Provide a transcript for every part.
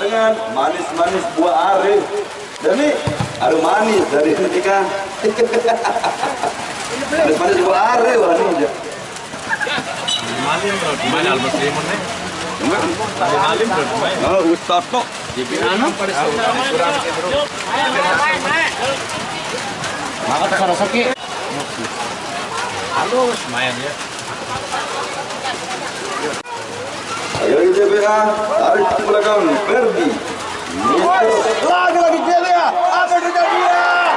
dengan manis-manis buah are. Dan ini aduh manis dari ketika manis-manis buah are wah ini aja. Malim bro, gimana Al-Muslimun nih? Malim bro, gimana? Oh, Ustaz kok. Jadi anu pada surat bro. Maka tak rasa ki. Halus main ya. Ayo JBA, tarik ke belakang, Ferdi. Lagi JBA, apa terjadi ya?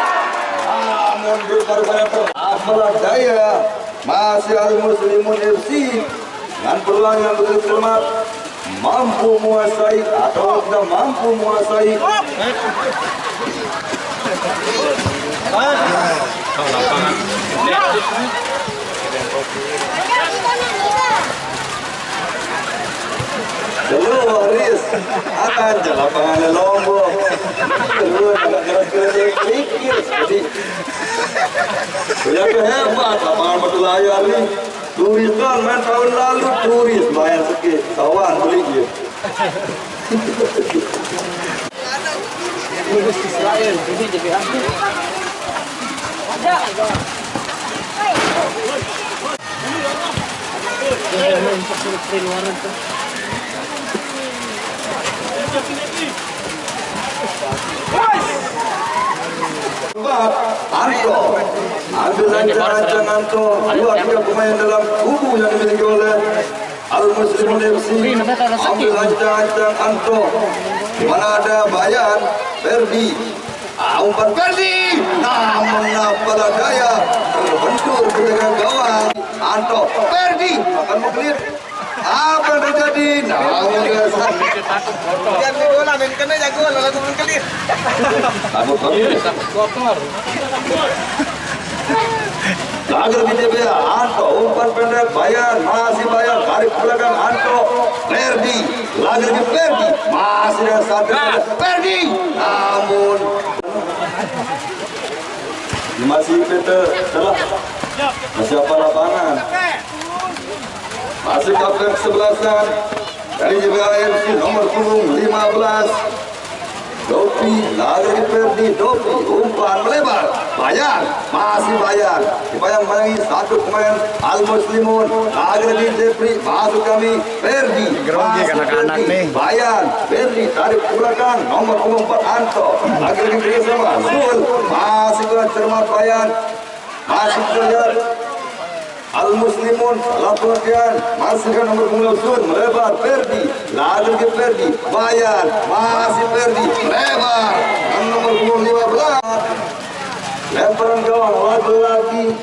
Mundur pada apalah daya. Masih Al-Muslimun FC dengan peluang yang begitu cermat, mampu menguasai atau tidak mampu menguasai. Loris akan jalan lapangannya Lombok. Lu agak keras-keras sedikit. Jadi punya hebat lapangan batu layar nih. Turis kan main tahun lalu turis bayar sedikit. Kawan beli dia. Turis Israel ini jadi aku. Ada. Anto, ambil rancang Anto, 2-3 pemain dalam kubu yang dimiliki oleh Al-Muslimun FC. Ambil rancang Anto, di mana ada Bayan, Ferdi, umpan Ferdi, namun apalah daya terbentur dengan gawang Anto, Ferdi akan mengkelir. Apa yang terjadi? Namun dia Jangan bola main kena jago lalu mengkelir. Kotor. Lager di JBA, Anto, umpan pendek, Bayan, masih Bayan, tarik ke belakang Anto, Ferdi, lager di Ferdi, masih ada satu Ferdi, namun masih Peter, telah masih apa lapangan, masih kapten 11-an dari JBA FC nomor punggung 15. Dopi, lagi Ferdi, Dopi, umpan melebar, Bayan, masih Bayan, dibayang-bayangi satu pemain Al-Muslimun, lagi di Jeffrey, masuk kami, Ferdi, masih Ferdi, Bayan, Ferdi, tarik ke belakang, nomor 4 Anto, lagi bersama, Sul, masih ke cermat Bayan, masih terlihat Al-Muslimun lapangan masih ke nomor 9 melebar Ferdi, lagi ke Ferdi, Bayan, masih Ferdi, melebar nomor 15, lemparan gawang lagi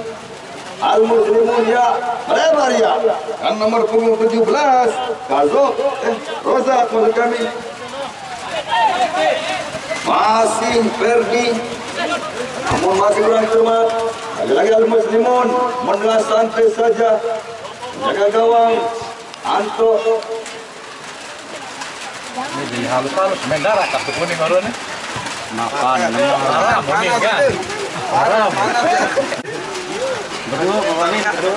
Al-Muslimun ya melebar ya kan nomor 17 Kazok Rosa maksud kami, masih Ferdi, namun masih kurang cermat. Lagi Al-Muslimun mendelah santai saja, jaga gawang Anto. Ini halus-halus main darah kartu kuning baru nih. Makan. Haram kuning kan. Haram.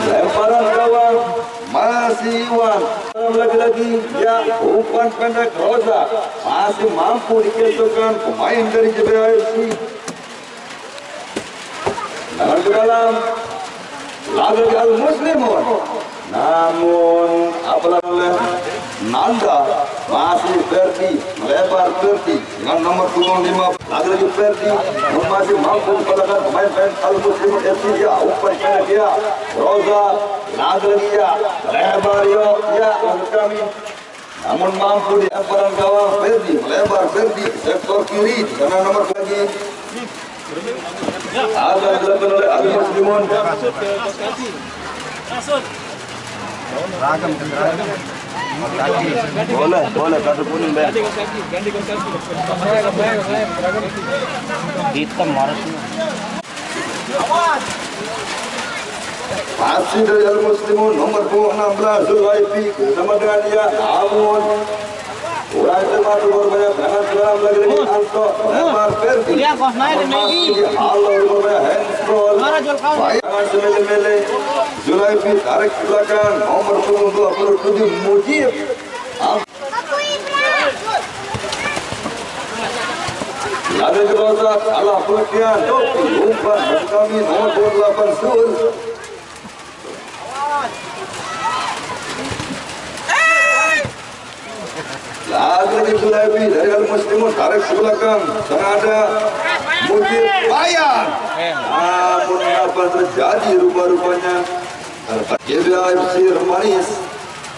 Lemparan gawang masih Iwan, lagi-lagi ya umpan pendek Rosa masih mampu dikecohkan pemain dari JBA FC. Dalam ke dalam lagi Al-Muslimun, namun apalah oleh Nanda, masih Ferdi, melebar Ferdi dengan nomor 5 lagi Ferdi, masih mampu mengalahkan pemain Al-Muslimun FC ya, umpan pendek ya, Rosa lagi ya, lebar ya untuk kami, namun mampu di lemparan gawang Ferdi, melebar Ferdi sektor kiri dengan nomor lagi. Akan dilakukan oleh Al-Muslimun. Boleh kartu kuning deh. Hitam harusnya. Masih dari Al-Muslimun nomor 16 Zulaifi bersama dengan dia Amun. Kurang cermat berbanyak dengan seram lagi Anto, lebar Ferdi. Masih Allah berbanyak handsball. Bayangan semele-mele. Zulaifi tarik ke belakang nomor 27 Mujib. Laga Rozak Allah Pertian Topi umpan maksud kami nomor 28 Sul. Lagi Sulaibi dari Al-Muslimun tarik ke belakang dan ada Mujib Bayan. Namun apa terjadi rupa-rupanya GBA FC Remanis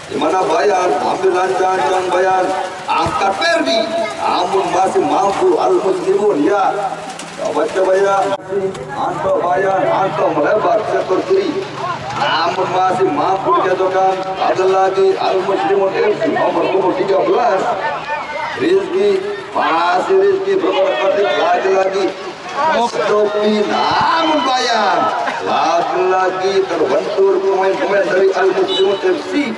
di mana Bayan ambil lancang Bayan angkat Ferdi, namun masih mampu Al-Muslimun ya. Coba ya, Anto Bayan, Anto melebar sektor kiri, namun masih mampu dijatuhkan. Ada lagi Al-Muslimun FC nomor 13 Rizky, masih Rizky berkotak lagi Topi, namun Bayan lagi terbentur pemain-pemain dari Al-Muslimun FC.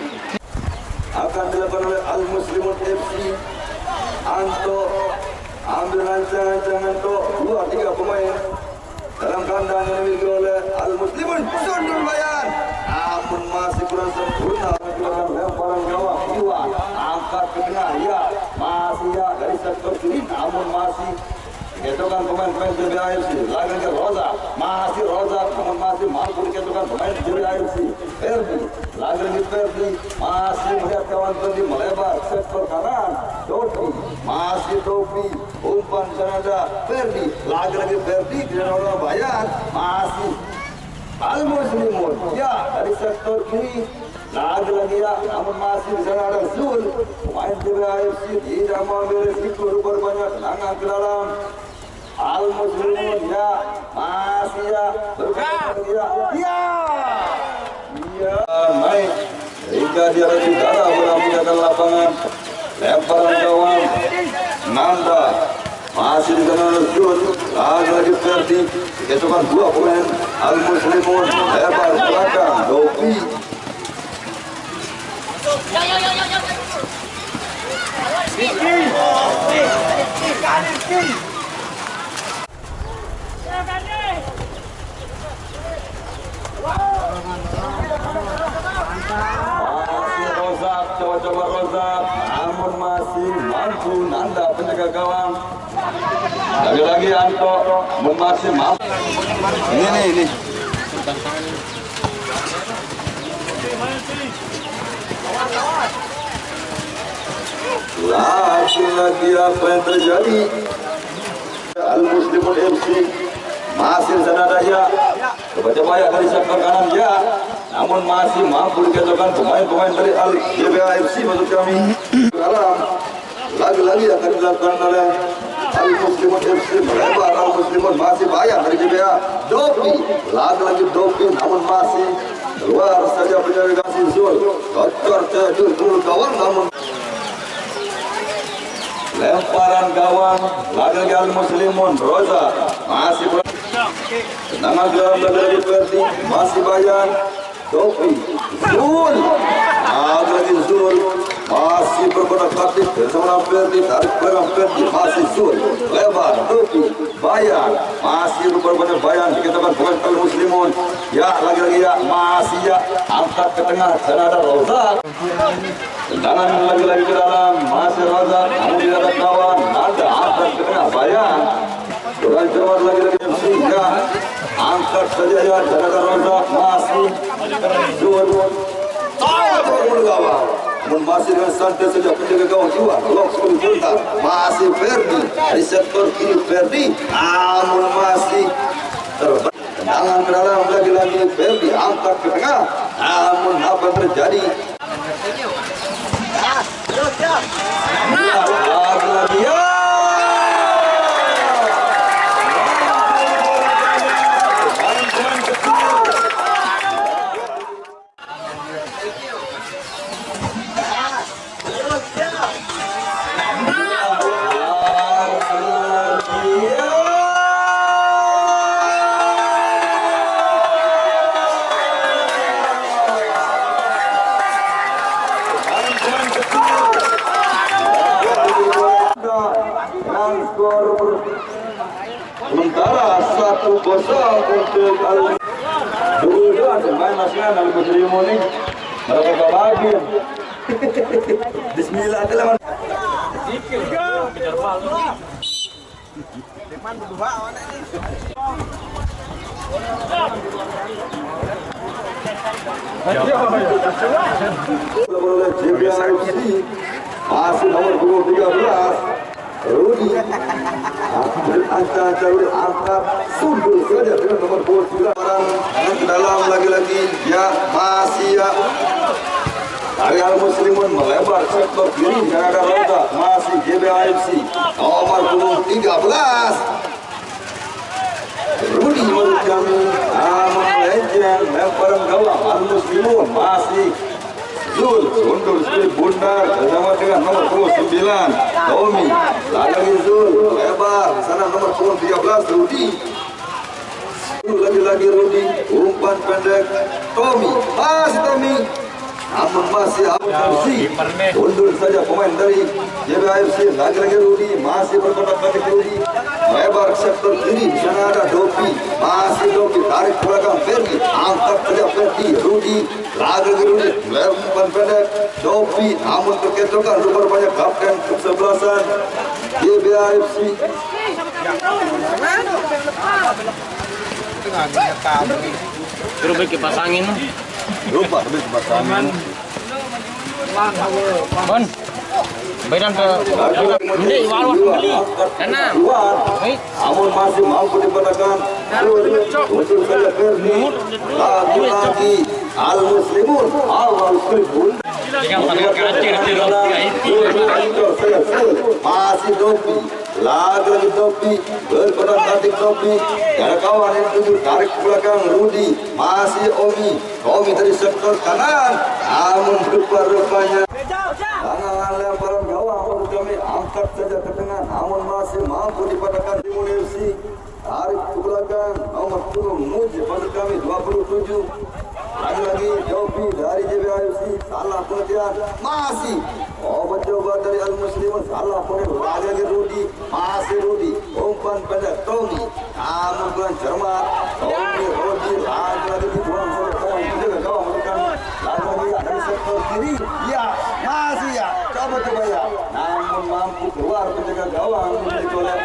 Akan dilakukan oleh Al-Muslimun FC. Anto ambil rancang Anto 2-3 pemain dalam kandang yang dimiliki oleh Al-Muslimun. Sundul Bayan, namun masih kurang sempurna. Lemparan gawang Iwan angkat ke tengah ya, masih ya dari sektor kiri, namun masih diketukan pemain-pemain JBA FC. Lagi ke Roza, masih Roza, namun masih mampu diketukan pemain JBA FC. Ferdi, lagi Ferdi, masih melihat kawan Ferdi melebar sektor kanan. Topi, masih Topi, umpan Sanada. Ferdi, lagi Ferdi, tidak ada Bayan, masih Al-Muslimun. Ya, dari sektor kiri, lagi ya, namun masih di sana ada Zul. Pemain JBA FC tidak mengambil risiko rupanya tenangan ke dalam. Al-Muslimun ya, masih ya, ya, naik hingga dia di darah menambahkan lapangan. Lemparan gawang Nanda masih di sana Zul, lagi Ferdi, diketukan 2 pemain Al-Muslimun lebar belakang Dopi. Masih Rozak, coba Rozak, namun masih mampu Nanda penjaga gawang. Lagi-lagi Anto masih mampu. Ini. Lagi apa yang terjadi? Al-Muslimun FC masih sana daya. Coba ya dari sektor kanan ya, namun masih mampu dikatakan pemain-pemain dari Al-JBA FC maksud kami. Lagi-lagi akan dilakukan oleh Al-Muslimun FC melebar. Al-Muslimun masih Bayan dari JBA. Dopi, lagi Dopi, namun masih keluar saja penjaga kasih Zul. Kocor Zul kawan, namun lemparan gawang lagi Al-Muslimun. Roza masih tendangan geram dari Ferdi, masih Bayan. Dopi, Zul, lagi Zul, masih berkotak aktif bersama Ferdi, tarik belakang Ferdi, masih Zul, lebar Dopi, Bayan, masih berkotak Bayan, dikatakan pemain Al-Muslimun. Ya, lagi-lagi ya, masih ya, angkat ke tengah, sana ada Rozak. Tendangan lagi-lagi ke dalam, masih Rozak, namun tidak ada kawan, ada angkat ke tengah Bayan. Kurang cepat lagi-lagi ya, angkat saja ya, sana ada Rozak, masih Zul. Tahu gawang, namun masih dengan santai saja penjaga gawang jiwa. Blok 10 juta, masih Ferdi dari sektor kiri Ferdi, namun masih terbaik. Tendangan ke dalam lagi-lagi Ferdi angkat ke tengah, namun apa terjadi? Lagi-lagi ya. Sementara 1-0 untuk Al-Muslimun. Pemain nasional Al-Muslimun ini mereka bahagia. Bismillahirrahmanirrahim. oleh JBIFC masih nomor punggung 13 Rudi angkat sundul saja dengan nomor punggung 9 orang yang ke dalam lagi-lagi ya masih ya dari Al-Muslimun melebar sektor kiri dan ada Roda masih JBIFC nomor punggung 13 Rudi menurut kami melenceng lemparan gawang Al-Muslimun masih Zul undur sekali bundar bersama dengan nomor punggung 9 Tommy lagi Zul lebar sana nomor punggung 13 Rudi lagi-lagi Rudi umpan pendek Tommy masih Tommy namun masih Abu Kursi undur saja pemain dari JBIFC lagi-lagi Rudi masih berkotak balik Rudi lebar sektor kiri sana ada Dopi masih Dopi tarik ke belakang Ferdi angkat saja Ferdi Rudi lagi-lagi Rudi umpan pendek Dopi namun terketokan rupanya kapten kesebelasan JBIFC Suruh bagi pasangin. lupa habis pasangan Bon. Bayar ke ini walau beli. Karena namun masih mampu dipatakan untuk saja Ferdi lagi Al-Muslimun awal tribun dengan pakai kacir masih Dopi lagi Dopi berkotak batik Dopi ada kawan yang tujuh tarik ke belakang Rudi masih Omi dari sektor kanan namun rupanya tangan lemparan gawang untuk kami angkat saja ke tengah namun masih mampu dipatakan Timun FC tarik ke belakang nomor punggung Mujib untuk kami 27 lagi-lagi Dopi dari JBIFC salah pengertian masih coba dari Al-Muslimun salah pengertian lagi-lagi Rudi masih Rudi umpan pendek Tommy namun bulan cermat Tommy Rudi lagi-lagi dibuang saja poin menjaga gawang untuk kami lagi-lagi dari sektor kiri ya masih ya coba ya namun mampu keluar penjaga gawang memiliki oleh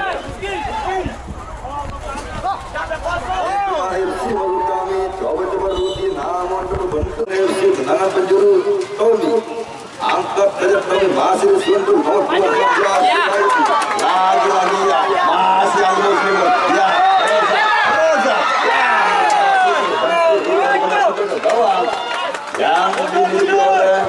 FC menurut kami coba Rudi namun berbentuk FC tendangan penjuru Tommy angkat saja Tommy masih disuntul nomor 12 lagi-lagi ya masih Al-Muslimun ya Reza yang dimiliki oleh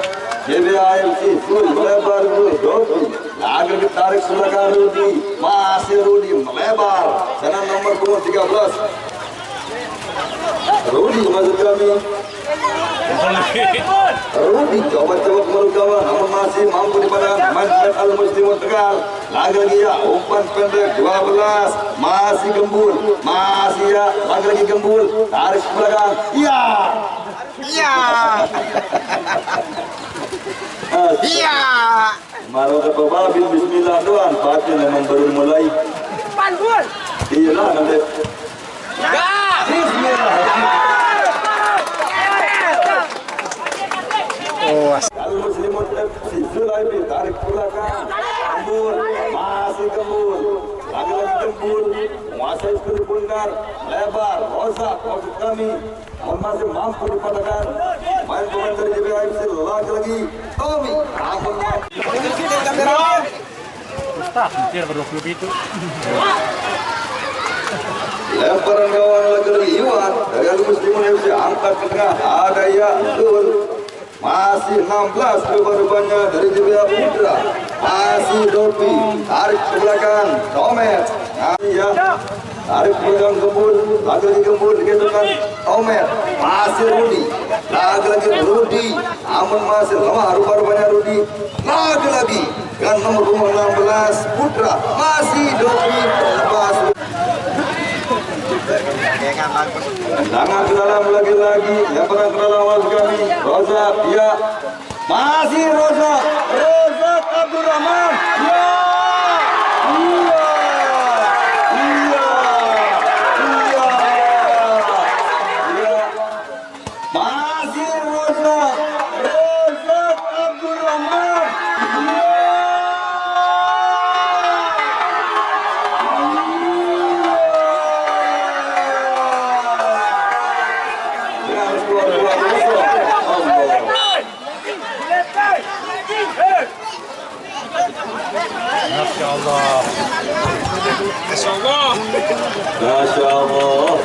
JBIFC full melebar Dopi lagi ditarik sebelah Rudi masih Rudi melebar sana nomor punggung 13 Rudi maksud kami Rudi coba kembali kawan namun masih mampu dipandang main Al-Muslimun Tegal lagi-lagi ya umpan pendek 12 masih Gembul masih ya lagi-lagi Gembul tarik ke belakang iya Iya. Malu ke babin bismillah doang Fatih memang baru mulai Panggul. iya lah nanti bismillah Al-Muslimun FC Sulaiman tarik ke belakang Gembul masih Gembul lagi-lagi Gembul menguasai sekali bundar lebar rosak maksud kami masih mampu dipatakan main pemain dari JBIFC lagi-lagi Tommy namun Ustaz, mungkin berdua itu. lemparan gawang lagi-lagi Iwan dari Al-Muslimun FC angkat ke tengah ada ya betul masih 16 depannya dari JBA Putra masih Dopi tarik ke belakang Tomet ya tarik ke belakang Gembul lagi-lagi Gembul dikendungkan Tomet masih Rudi lagi-lagi Rudi namun masih lemah rupanya Rudi lagi-lagi dengan nomor 16 Putra masih Dopi lepas tendangan ke dalam lagi-lagi lemparan ke dalam masuk kami Roza ya masih Roza Abdurrahman ya masih Roza Abdurrahman Masya Allah.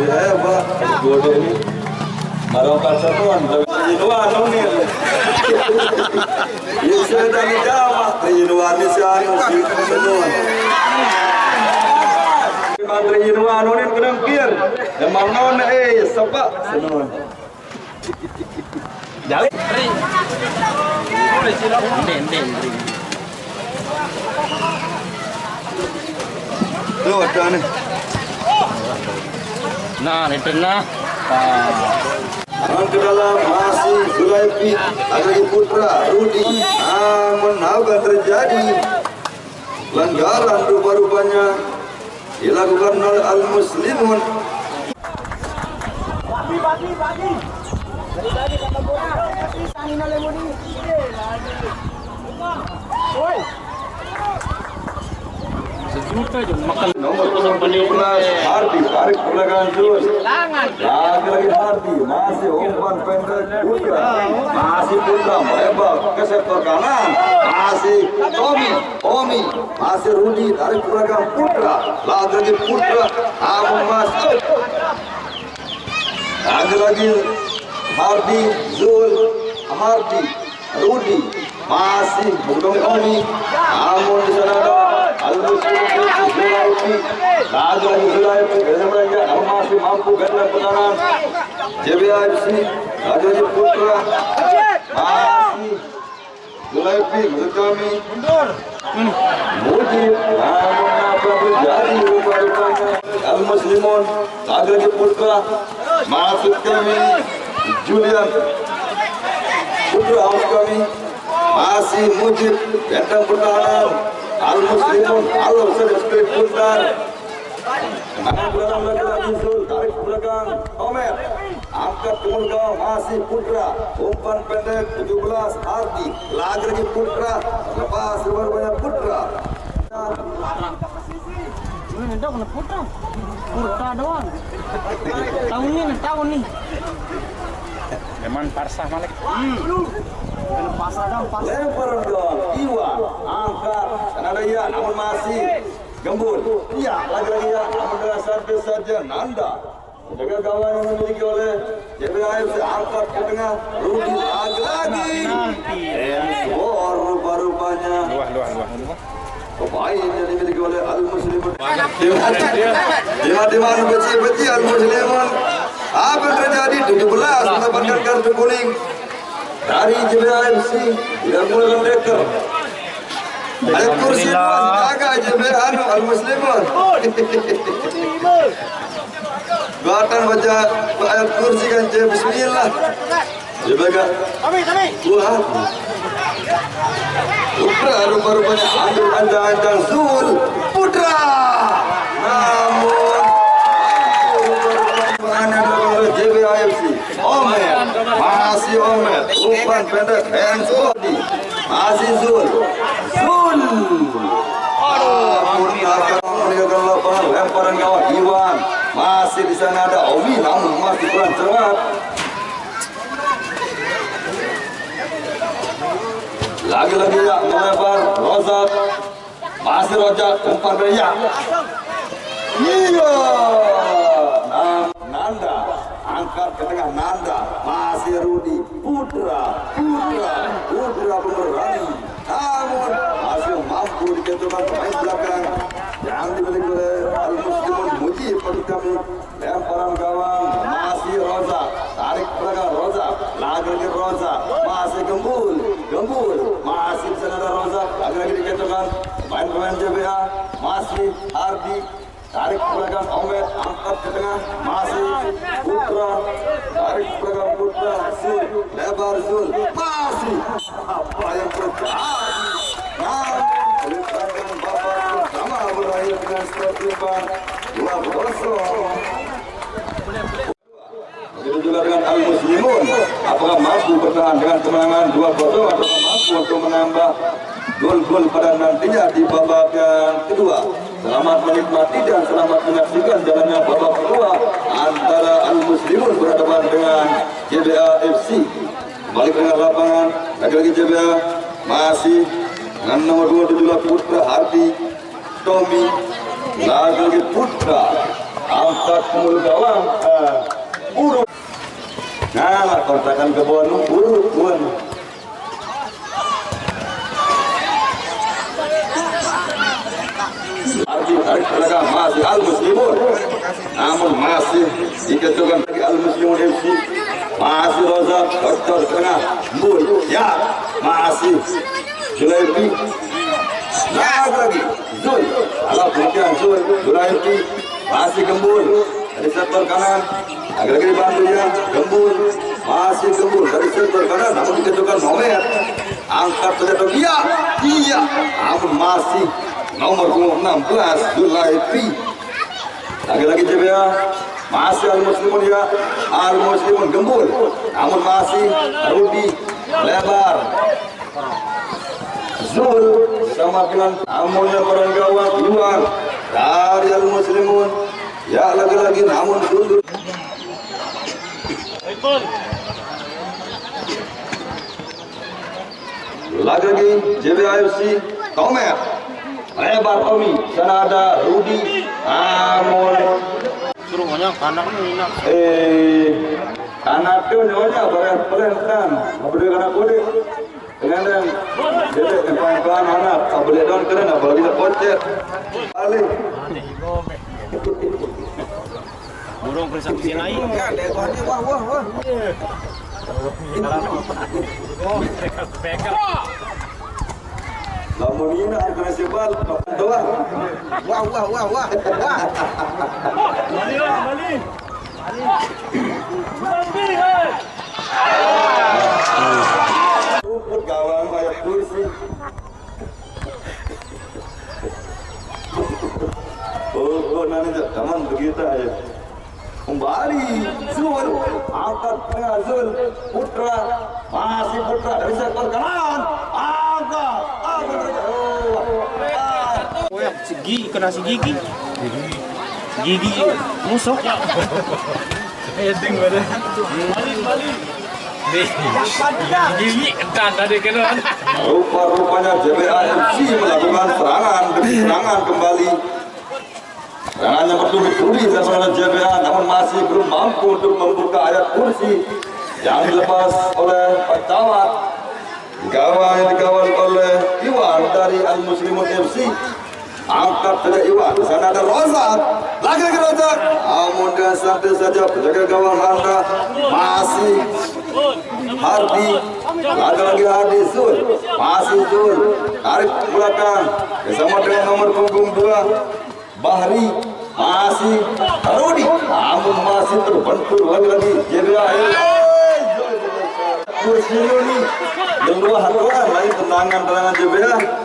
Hebat, bodoh ini. Marokan satuan, Inuan nongil. Bisa dari Jawa, Inuan di sana, Inuan. Mantri Inuan nongil kenangkir, emang non sepak, Inuan. Jalik. Den. Tuh ada nih. Nah, itu nah. Ke dalam masih Zulaifi, ada putra Rudi. Namun apa terjadi? Pelanggaran rupa-rupanya dilakukan oleh al-muslimun. Bagi. Dari sama bola. Tangin oleh Mudi. Oi. Sejuta aja makan. Nomor 17 Hardi tarik perlagan terus. Lagi Hardi masih umpan pendek putra. Masih putra melebar ke sektor kanan. Masih Omi masih Rudi tarik perlagan putra. Lagi putra namun masuk. Lagi Hardi Rudi masih mengunjungi Omi. Namun di sana ada Zulaifi, lagi Zulaifi, namun masih mampu gerak ke kanan. JBFC, lagi putra, masih Zulaifi, menurut kami, Mujib, namun apa terjadi rupanya al-muslimun, lagi putra, masuk kami, Julian, putra aus kami, masih Mujib, gendang pertahanan. Al-muslimun Allah sedikit putar. Belakang lagi Zul tarik belakang Omer angkat ke belakang masih putra umpan pendek 17 Hardi lagi putra lepas banyak putra. Ini dah kena putra doang. Tahun ni. Memang Parsah Malik. Lemparan dong, Iwan angkat ada ya, namun masih gembul. Iya, lagi ya, namun dengan servis saja Nanda. Jaga gawang yang dimiliki oleh JBAFC angkat ke tengah, Rudi lagi. Skor rupa-rupanya. Luah. Pemain yang dimiliki oleh al-muslimun. Di mana beci al-muslimun. Apa yang terjadi? 17 mendapatkan kartu kuning dari JBAFC. Tidak menggunakan deker. Ada kursi jaga JBA al-muslimun. Guatan baca ayat kursi kan bismillah. JBA. Tuhan. Putra rupa-rupanya ambil andang-andang Zul Putra. Namun JBAFC masih Omer umpan pendek hands body masih Zul meninggalkan lapangan lemparan gawang Iwan masih di sana ada Omi namun masih kurang cermat. Lagi-lagi ya melebar Rozak masih Rozak umpan beriak. Iya Nanda angkat ke tengah Nanda masih Rudi Putra pemberani namun masih mampu ditentukan pemain belakang yang dimiliki oleh al-muslimun Mujib pada kami. Lemparan gawang masih Rozak tarik belakang Rozak lagi Rozak masih gembul masih di sana ada Rozak lagi ditentukan pemain JBA masih Hardi tarik belakang Omer angkat ke tengah masih Putra tarik belakang Putra Zul lebar Zul masih apa yang terjadi oleh Bapak pertama berakhir dengan skor imbang 2-0. Begitu juga dengan al-muslimun, apakah mampu bertahan dengan kemenangan 2-0 atau mampu untuk menambah gol-gol pada nantinya di babak yang kedua. Selamat menikmati dan selamat menyaksikan jalannya babak kedua antara al-muslimun berhadapan dengan JBAFC. balik ke lapangan. Lagi-lagi JBA masih dengan nomor 27 Putra Hardi Tommy. Lagi-lagi Putra angkat ke mulut gawang. Buruk. Nah, kontakan ke bawah buruk tuan. Hardi tarik ke belakang masih Al Muslimun. Namun masih dikecohkan lagi Al Muslimun FC. Masih Roza Doktor tengah Bul ya masih Julaifi lagi Zul ala kemudian Zul Julaifi masih Gembul dari sektor kanan lagi dibantu ya Gembul masih Gembul dari sektor kanan namun dikecohkan Nomer angkat saja iya namun masih nomor 16 Julaifi lagi JBA masih Al Muslimun ya Al Muslimun Gembul namun masih Rudi lebar Zul sama dengan namunnya orang gawang Iwan dari Al Muslimun ya lagi-lagi namun Zul lagi JBAFC Tomer lebar Tommy sana ada Rudi namun suruh banyak anak ini nak. Anak tu nyonya pelan kan, boleh kena kode. Dengan yang dedek kawan anak, boleh down kena, boleh bisa kocet. Balik. Burung periksa mesin lain. Wah. Lamun ini nak kena sebal, doa. Wah. Balik. Rumput gawang kayak kursi. Oh, nanti zaman begitu aja. Kembali Zul angkat tengah Zul Putra masih Putra dari sektor kanan angkat Gigi kena si gigi. Gigi musuh. Heading pada. Balik. Gigi entar tadi kena. Rupa-rupanya JBAFC melakukan serangan demi serangan kembali. Serangannya bertubi-tubi serangan JBA namun masih belum mampu untuk membuka ayat kursi yang dilepas oleh Pak Camat. Gawang yang dikawal oleh Iwan dari Al Muslimun FC. Angkat saja Iwan. Di sana ada Rozak. Lagi-lagi Rozak. Namun dia santai saja penjaga gawang Anda masih Hardi. Lagi-lagi Hardi Zul. Masih Zul. Tarik ke belakang. Bersama dengan nomor punggung 2 Bahri. Masih Rudi. Namun masih terbentur lagi-lagi JBA. Kursi ini luar lagi tendangan JBA.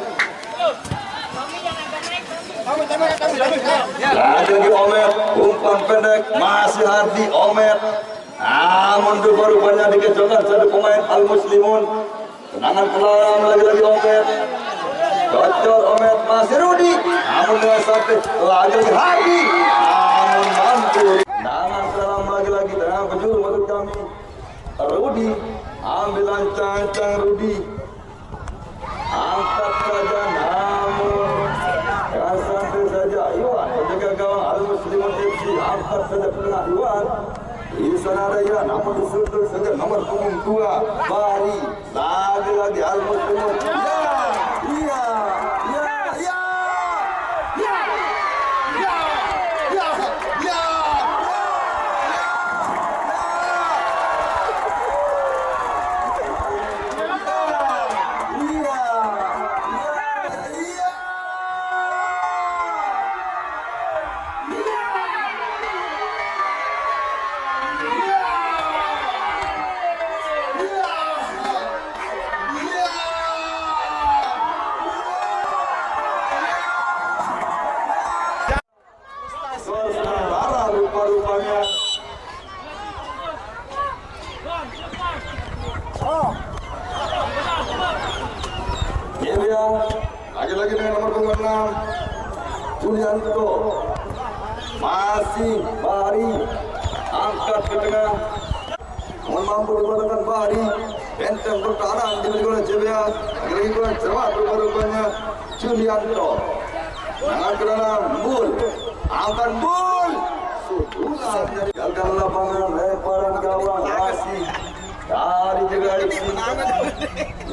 Lagi Omet, umpan pendek, masih Hardi Omet. Namun rupanya dikecohkan satu pemain Al Muslimun. Tendangan pelan lagi Omet. Gocor Omet, masih Rudi. Namun dengan sampai lagi Hardi. Namun mantul. Tendangan pelan lagi tendangan penjuru maksud kami. Rudi, ambil ancang-ancang Rudi. Angkat saja namun dengan santai saja Iwan penjaga gawang Al Muslimun FC angkat saja tengah Iwan. Di sana raya namun disusul saja nomor punggung 2 Bahri. Lagi Al Muslimun. Iya. Rupa-rupanya ini dia lagi-lagi dengan nomor punggung 6 Julianto masih Bahri angkat ke tengah mampu digunakan Bahri benteng pertahanan dimiliki oleh JBA, lagi kurang cermat rupa-rupanya Julianto. Tangan ke dalam, Bul, angkat Bul, sudulan dari gagal lapangan, lemparan gawang masih dari JBA FC.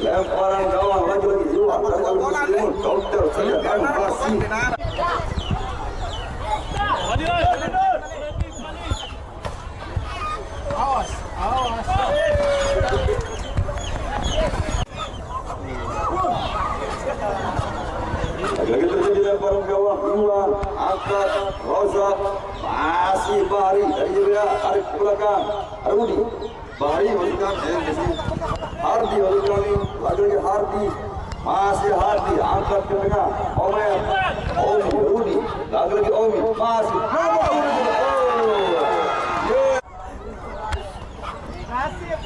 Lemparan gawang lagi-lagi hilang dari Al-Muslimun, counter saja dan masih. Lagi terjadi lemparan gawang hilang, angkat Rozak masih Bahari dari JBA tarik ke belakang Arudi Bahari balikan Hardi balikan lagi Hardi masih Hardi angkat ke tengah Omer Omi Rudi lagi Omi masih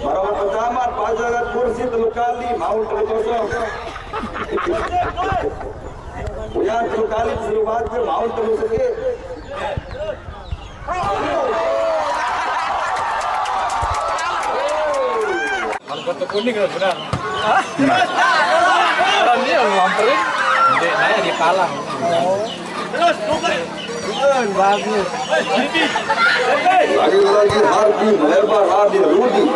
Marawan pertama pasangan kursi teluk kali mau terkosong punya teluk kali disuruh baca mau terus sakit Kartu kuning benar. Orang dia ngamperin. Dia nanya di palang. Terus, bagus. Lagi-lagi Hardi melebar Hardi Rudi.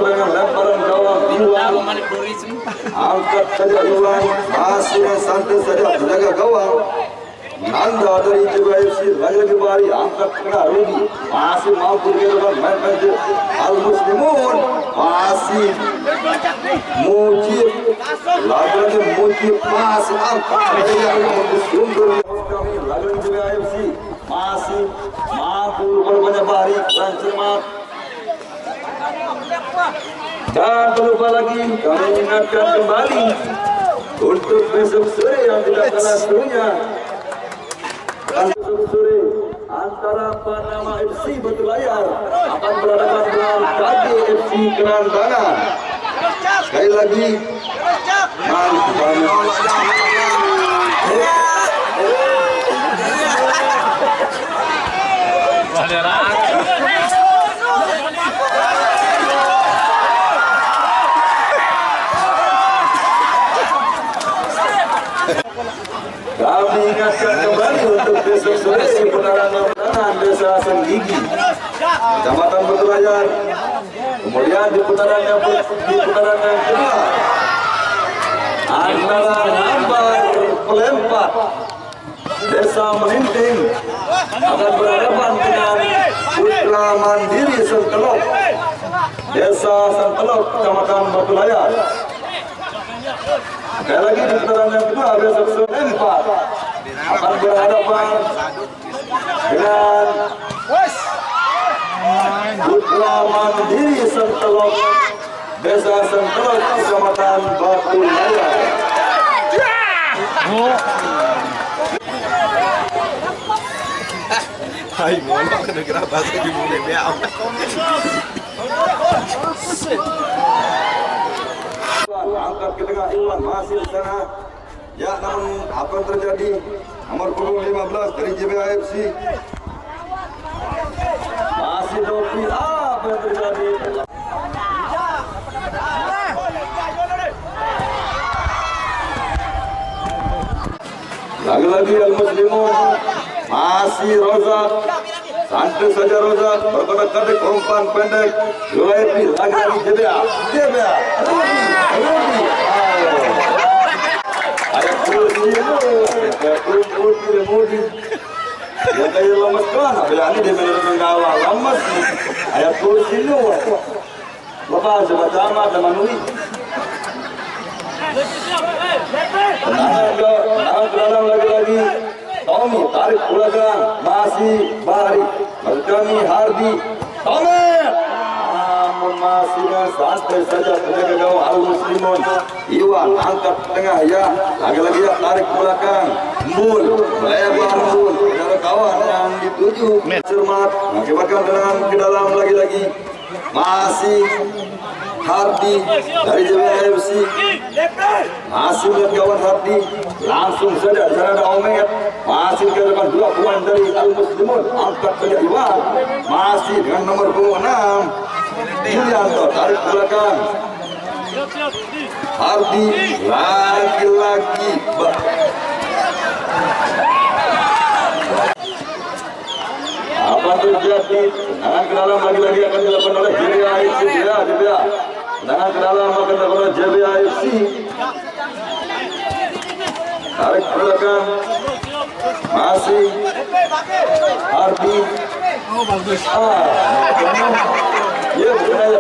Lemparan gawang hilang. Angkat saja hilang. Masih santai saja menjaga gawang. Nanda dari JBA FC lagi-lagi Bahari angkat tengah Rudi masih mampu mengeluarkan main Al-Muslimun masih Mujib lagi-lagi Mujib masih angkat sumber lagi-lagi JBA FC masih mampu berbanyak Bahari dan cermat. Dan terlupa lagi kami ingatkan kembali untuk besok sore yang tidak kalah serunya. Besok sore antara Panama FC Batu Layar akan berhadapan dengan KGFC Kerandana. Sekali lagi kami ingatkan kembali untuk besok sore di putaran Desa Senggigi, Kecamatan Batu Layar. Kemudian di putaran yang kedua antara Nambar Pelempar Desa Meninting akan berhadapan dengan Putra Mandiri Sentelok Desa Sentelok Kecamatan Batu Layar. Sekali lagi di putaran yang kedua besok sore 4 akan berhadapan dengan Putra Mandiri Sentelok Desa Sentelok Kecamatan Batu Layar. Hai, molok kena kira bahasa di mulai dia. Angkat ke tengah Iwan masih di sana. Ya, namun apa yang terjadi? Nomor punggung 15 dari JBA FC masih Dopi. Apa yang terjadi? Lagi-lagi Al-Muslimun masih Rozak. Santai saja Rozak berkotak-kotak umpan pendek. UAP lagi-lagi JBA. Ayat kursi Mudi yang kayak lemas kan bila ini dia menurut gawang lemas ayat kursi lu lepas sama-sama teman Nui tenang ke dalam lagi-lagi Tommy tarik belakang masih Bahari Malkami Hardi Tommy masih santai saja penjaga gawang Al-Muslimun Iwan angkat tengah ya lagi-lagi ya tarik belakang Mul melebar Mul saudara kawan yang dituju cermat mengakibatkan dengan ke dalam lagi-lagi masih Hardi dari JBA FC masih melihat kawan Hardi langsung saja di sana ada Omet masih ke depan 2 poin dari Al-Muslimun angkat saja Iwan masih dengan nomor punggung 6 Julianto tarik ke belakang. Hardi lagi-lagi apa terjadi? Tendangan ke dalam lagi-lagi akan dilakukan oleh JBAFC. Tendangan ke dalam akan dilakukan oleh JBAFC. Tarik ke belakang. Masih Hardi. Oh bagus. Ya benar.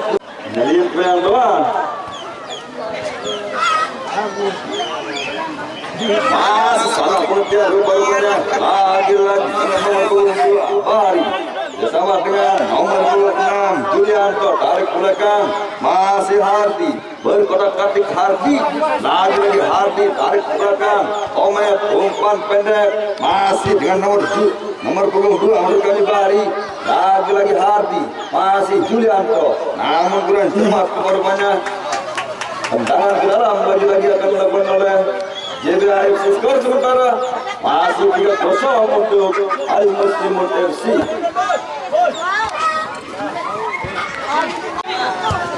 Jadi yang doang. Masih salah pengertian rupanya lagi-lagi nomor 22 Bahari bersama dengan nomor 26 Julianto tarik belakang masih Hardi berkotak-katik Hardi lagi-lagi Hardi tarik belakang Omet umpan pendek masih dengan nomor 22 Amrukani Bahari lagi-lagi Hardi masih Julianto namun kurang cermat kekorbannya. Tendangan ke dalam lagi-lagi akan dilakukan oleh JBAFC. Skor sementara masih 3-0 untuk Al Muslimun FC.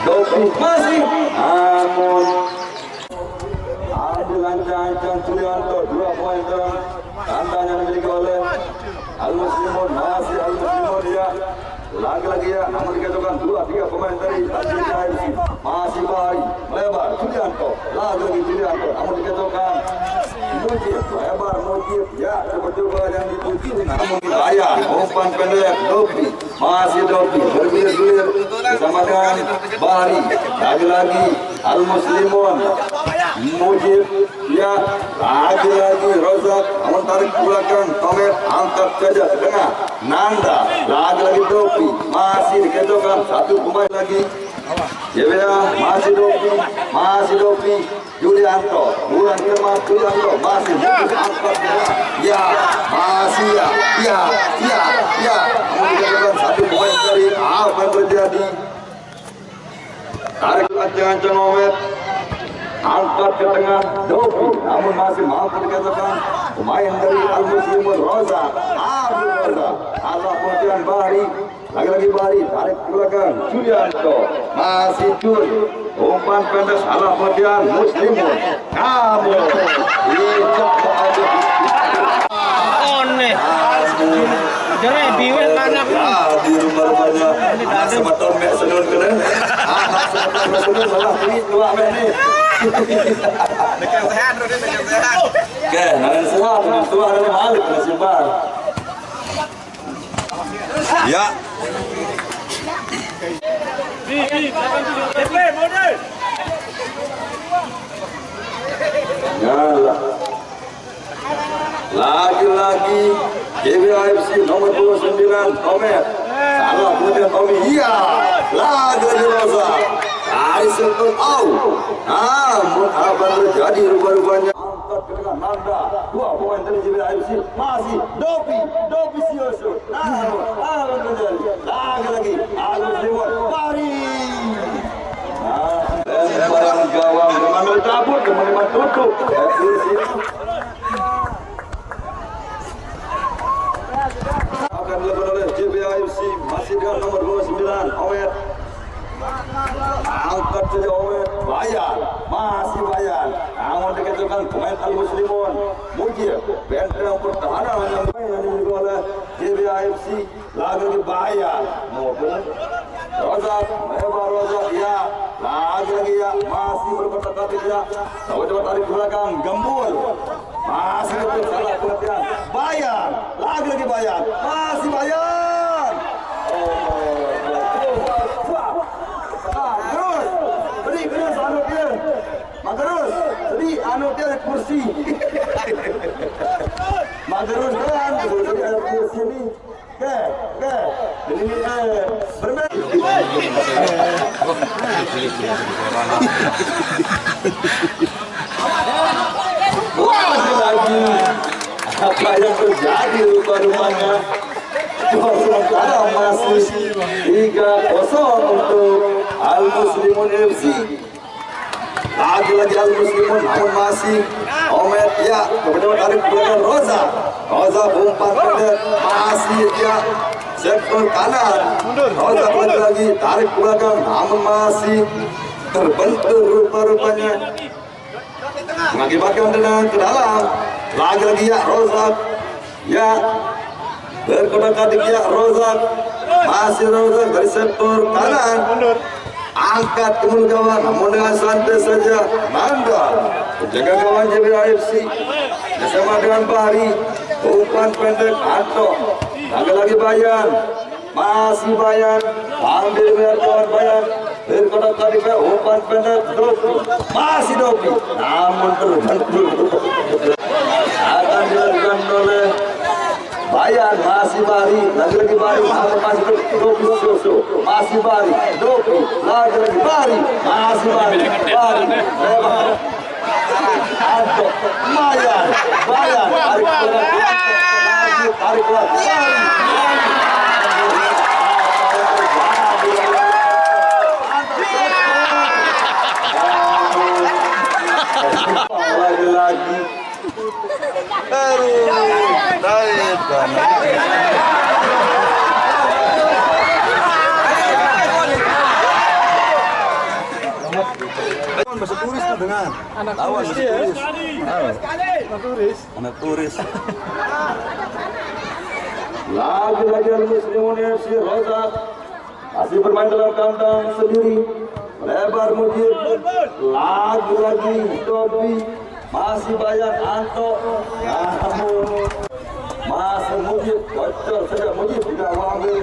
Dopi masih namun ambil ancang-ancang Julianto 2 poin terang tandanya dimiliki oleh Al Muslimun masih Al Muslimun ya. Lagi-lagi ya, namun dikatakan 2-3 pemain dari JBAFC masih Bahari lebar Julianto lagi-lagi Julianto namun dikatakan Mujib lebar Mujib ya coba-coba yang dituju namun bahaya umpan pendek Dopi masih Dopi bergulir-gulir bersama dengan Bahari lagi-lagi Al Muslimun Mujib ya lagi-lagi Rozak namun tarik belakang Tomet angkat saja ke tengah Nanda lagi-lagi Dopi masih dikejauhkan satu pemain lagi JBA masih Dopi Julianto bulan kemas Julianto masih angkat ya masih ya namun dikejauhkan satu pemain dari apa yang terjadi tarik ancang-ancang Omet angkat ke tengah Dopi namun masih mampu dikatakan pemain dari Al Muslimun Roza Allah pengertian Bahari lagi-lagi Bahari tarik ke belakang Julianto masih Jul umpan pendek salah pengertian Muslimun namun Jere biwil anak di rumah-rumahnya sama Tomek senun kena anak sama senun malah duit 2 menit Dekat sehat, dekat sehat. oke, nanti sehat, tua ada Malik masih bar. Ya. Nyala. Lagi-lagi JBAFC nomor 29 Tomek. Salah kemudian Tommy. Iya. Lagi-lagi Rosa. Dari sentuh namun apa terjadi rupanya angkat ke tengah Nanda 2 poin dari JBAFC masih Dopi Sioso namun apa terjadi lagi-lagi Al Muslimun Bahari lemparan gawang mengambil cabut kemudian tutup akan dilakukan oleh JBAFC masih dengan nomor 29 Omet angkat saja Omet masih bayar namun dikatakan pemain Al Muslimun Mujib benteng pertahanan yang dimiliki oleh JBAFC lagi bayar maupun Rozak lebar Rozak ya lagi ya masih berkotak-katik ya coba tarik ke belakang Gembul masih itu salah pengertian bayar lagi bayar masih bayar terus anu dia Magerus jadi anu dia ada kursi Magerus kan jadi ada kursi ini ke ini bermain lagi apa yang terjadi rupanya sementara masih 3-0 untuk Al Muslimun FC lagi Al Muslimun namun masih Omet ya kemudian tarik belakang Roza umpan pendek masih ya sektor kanan. Rozak lagi tarik ke belakang, namun masih terbentur rupa-rupanya, mengakibatkan tendangan ke dalam. Lagi-lagi ya Rozak, ya berkotak atik ya Rozak, masih Rozak dari sektor kanan, angkat ke mulut gawang, namun dengan santai saja Nanda penjaga gawang JBAFC bersama dengan Bahri, umpan pendek Anto, lagi-lagi Bayan, masih Bayan, ambil biar kawan Bayan, berkotak atik ya umpan pendek Dopi, masih Dopi, namun terbentur akan dilakukan oleh Bayan, masih Bari, lagi-lagi Bari, masih Dopi Soso, masih Bari, Dopi, lagi-lagi Bari, masih Bari, lebar, Anto, Bayan, tarik keluar, tarik keluar, lagi-lagi. Bahasa turis tuh dengan Anak lawan turis bahasa dia. turis. Anak turis. Anak turis. Lagi-lagi Al-Muslimun FC Rozak masih bermain dalam kandang sendiri. Lebar Mujib. Lagi-lagi Dobi. Masih Bayan Anto. Namun masih Mujib. Bocor saja Mujib tidak mengambil.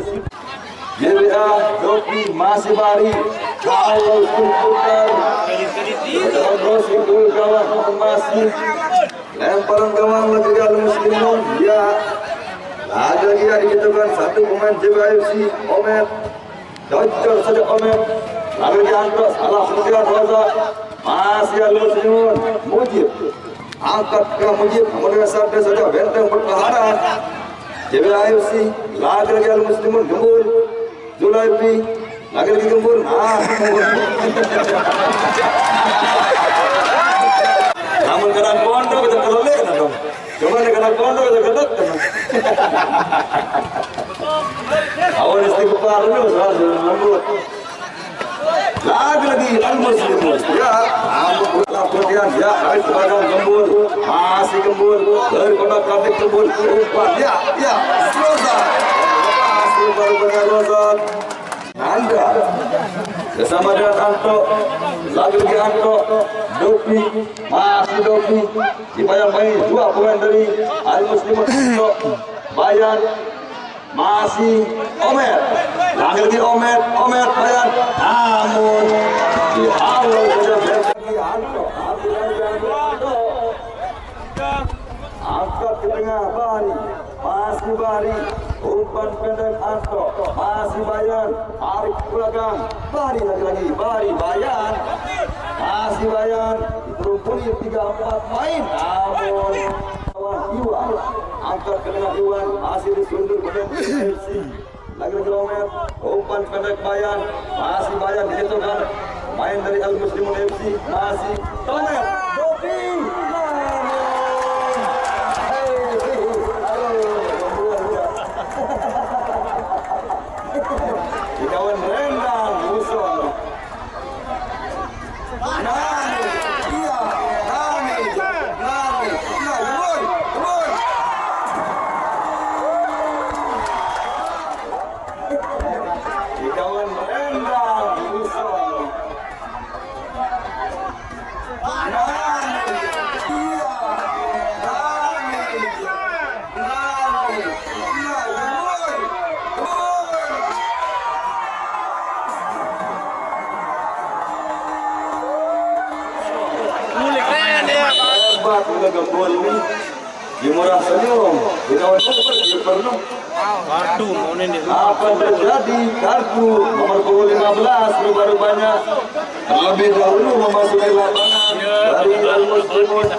JBA Dobi masih Bari. Kalau putar. Terus itu gawang masih lemparan gawang lagi Al-Muslimun. Ya. Lagi-lagi ya dihitungkan satu pemain JBAFC Omer. Bocor saja Omer. Lagi Anto salah kemudian Rozak. Masih Al-Muslimun Mujib angkat ke Mujib, namun dengan santai saja benteng pertahanan JBAFC. Lagi-lagi Al-Muslimun gembur Zulaifi, lagi-lagi gembur. Namun kadang pondok kita kelelek dong. Coba nih kadang pondok kita kedek. Awan istighfar dulu selalu lembut. Lagi-lagi Al-Muslimun, ya, kemudian ya, baik sebagai gembur, masih gembur, dari kotak katik gembur, umpan, ya, Rozak, masih baru dengan Rozak, Nanda, bersama dengan Anto, lagi-lagi Anto, Dopi, masih Dopi, dibayang-bayangi dua pemain dari Al-Muslimun, Anto, Bayan, masih Omer, lagi-lagi Omer, Bayan, namun dihalau saja lagi Anto, angkat ke tengah Bari, masih Bari, umpan pendek Anto, masih Bayan, tarik ke belakang, Bari lagi-lagi, Bayan, masih Bayan, dikumpuli 3-4 main, namun Iwan, angkat ke tengah Iwan, masih disundur ke FC. Lagi-lagi Omer, umpan pendek Bayan, masih Bayan dihitungkan main dari Al-Muslimun FC, masih Omer, Dopi, kawan rendang musuh. Udah gembul ini dimurah senyum di kawan itu pernah Waduh, mau nih. apa terjadi kartu nomor punggung 15 rupanya terlebih dahulu memasuki lapangan dari Al-Muslimun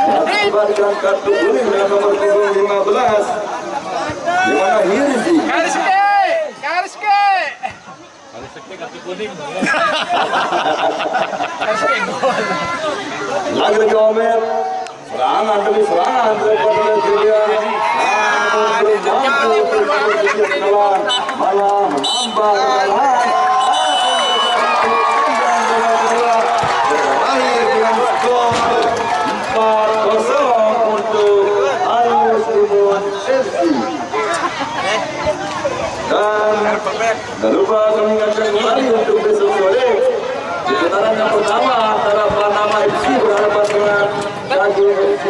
mengakibatkan kartu kuning dengan nomor punggung 15 di mana Hirzi kartu kuning. lagi-lagi Omer serangan demi serangan daripada dia FC. Dan jangan lupa kami ingatkan kembali untuk besok sore di putaran yang pertama antara Panama FC berhadapan dengan Jagung FC